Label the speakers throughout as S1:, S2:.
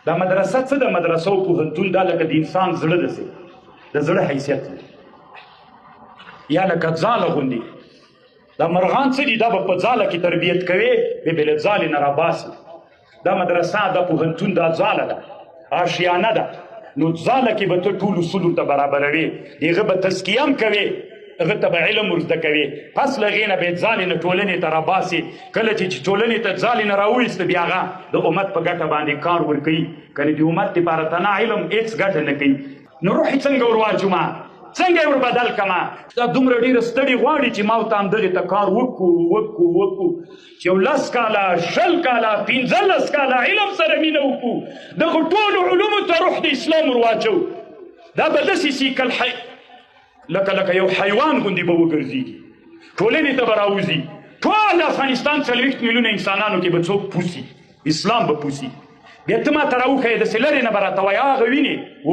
S1: دا مدرسه څه د مدرسه او پوهنتون دا لکه د انسان زړه داسې د زړه حیثیت لري یا لکه ځاله غوندې دا مرغان څه دي دا به په ځاله کې تربیت کوي بې له ځالې نه راباسي دا مدرسه دا پوهنتون دا ځاله ده آشیانه ده نو ځاله کې به ته ټول اصولو ته برابروي د هغه به تزکیه هم کوي هغه ته به علم ورزده کوي پس له هغې نه به یې ځالې نه ټولنې ته راباسي کله چې ټولنې ته ځالې نه راوایسته بیا هغه د امت په ګټه باندې کار ورکوي کنې د امت دپاره تنه علم هېڅ ګټه نه کوي نو روح یې څنګه ور واچومه څنګه یې ور بدل کړمه دا دومره ډېره ستړي غواړي چې ما ورته همدغې ته کار وکړو چې یو 10 کاله 20 کاله 15 کاله علم سره مینه وکړو دغو ټولو علومو ته روح د اسلام ور واچو دا به داسې سي لکه یو حیوان غوندې به وګرځېږي ټولنې ته به راوځي ټول افغانستان 40 میلیونه انسانانو کې به څوک پوسي اسلام به پوسي بیا ته ما ته راوښیې داسې لرې نه به راته وایي هغه وینې و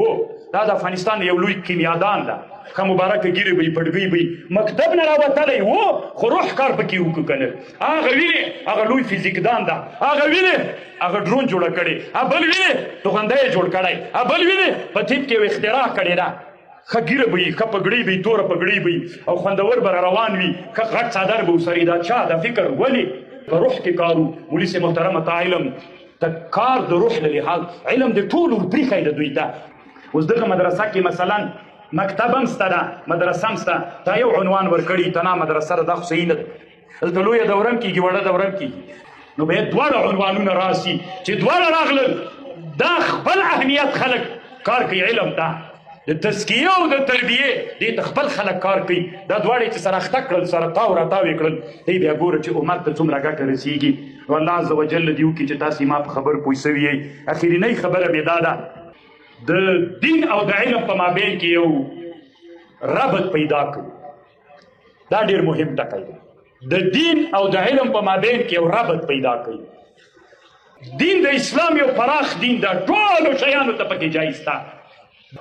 S1: دا د افغانستان یو لوی کیمیادان ده ښه مبارکه ګیرې به یې پډګۍ به یې مکتب نه راوتلی و خو روح کار پکې وکړو که نه هغه وینې هغه لوی فزیکدان ده هغه وینې هغه ډرون جوړه کړې بل وینې توغنده یې جوړ کړی بل وینې په طب کې یو اختراع کړې ده ښه ګیره به وي ښه پګړۍ به وي توره پګړۍ به وي او خوندور به روان وي ښه غټ څادر به ورسره دا چا دا فکر ولې په روح کې کار و مولي صاحب محترمه ته علم ته کار د روح له لحاظ علم د ټولو ورپرېښی د دوی ته اوس دغه مدرسه کې مثلا مکتب هم شته ده مدرسه هم شته تا یو عنوان ورکړي ته نه مدرسه ده دا خو صحیح نه ده دلته لویه دوره هم کېږي وړه دوره هم کېږي نو باید دواړه عنوانونه راسي چې دواړه راغلل دا خپل اهمیت خلک کار کوي علم ته د تزکیه او د تربیې دې ته خپل خلک کار کوي دا دواړه چې سره اخته کړل سره تاو راتاو یې کړل دی بیا ګوره چې امت ته څومره ګټه رسېږي نو الله عز وجل دې وکړي چې تاسې ما په خبر پوه سوي یئ اخرنۍ خبره مې دا ده د دین او د علم په مابین کې یو ربط پیدا کړو دا ډېر مهم ټکی دی د دین او د علم په مابین کې یو ربط پیدا کړي دین د اسلام یو پراخ دین ده ټولو شیانو ته پکې جایز ده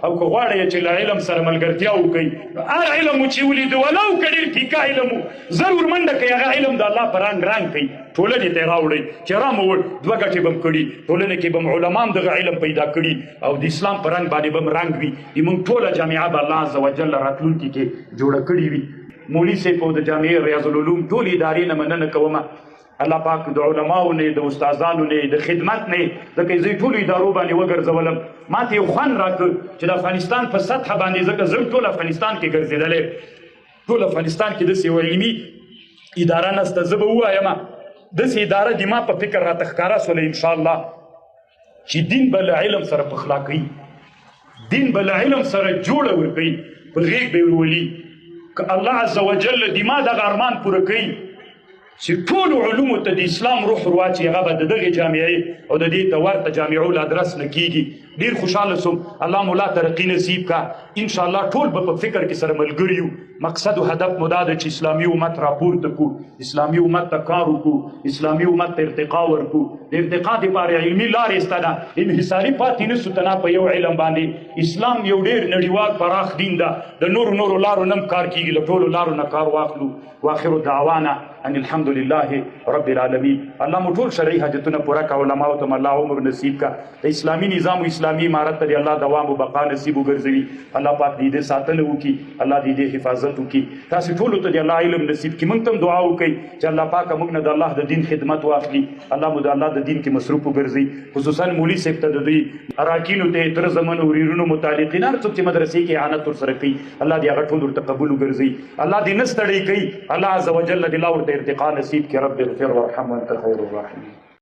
S1: او که غواړئ چې له علم سره ملګرتیا وکړئ هر علم مو چې ولیده ولو که ډېر ټیکه علم و ضرور منډه کوئ هغه علم د الله په رنګ کوئ ټولنې ته یې راوړئ چې راموړ 2 ګټې به م کړي ټولنې کې به م علما هم دغه علم پیدا کړي او د اسلام په رنګ باندې به م رنګ وي زموږ ټوله جامعه به الله عز وجل راتلونکي کې جوړه کړې وي مولي صاحب او د جامعې ریاض العلوم ټولې ادارې نه مننه کومه الله پاک د علماو نه د استادانو نه د خدمت نه ځکه زه ټولو ادارو باندې وګرځولم ما ته یو خوند راکړ چې د افغانستان په سطحه باندې ځکه زه ټول افغانستان کې ګرځېدلی ټول افغانستان کې داسې یو علمي اداره نسته زه به ووایم داسې اداره د ما په فکر راته ښکاره سوله انشاءالله چې دین به له علم سره پخلا کوي دین به له علم سره جوړه ورکوي په غېږ به یې ورولي که الله عز وجل د ما دغه ارمان پوره کوي چې ټولو علومو ته د اسلام روح ورواچي هغه به د دغې جامعې او د دې ته ورته جامعو له ادرس نه کېږي ډېر خوشحاله سوم الله مولا ترقي نصیب کا انشاءالله ټول به په فکر کې سره ملګري یو مقصد و هدف مو دا ده چې اسلامي امت راپورته کړو اسلامي امت ته کار وکړو اسلامي امت ته ارتقا ورکړو د ارتقا دپاره علمي لارې شته ده انحصاري پاتې نسو ته نه په یو علم باندې اسلام یو ډېر نړیوال پراخ دین ده د نورو لارو نه هم کار کېږي له ټولو لارو نه کار واخلو واخر دعوانا ان الحمد لله رب العالمین الله مو ټول شرعي حاجتونه پوره کړه علماو ته الله عمر نصیب کا د اسلامي نظام او اسلامي امارت ته الله دوام او بقا نصیب وګرځوي الله پاک دې ساتنه وکړي الله دې حفاظت وکړي تاسو ټولو ته الله علم نصیب کړي موږ ته دعا وکړئ چې الله پاک موږ نه د الله د دین خدمت واخلي الله مو د الله د دین کې مصروف وګرځي خصوصا مولي صاحب ته د دوی اراکینو ته تر زمن او ورونو متعلقین هر څوک چې مدرسې کې اعانت ورسره کوي الله دې هغه ټول ورته قبول وګرځي الله دې نه ستړی کوي الله عز وجل دې لا ورته ارتقا نصیب کړي رب اغفر وارحم وانت خیر الراحمین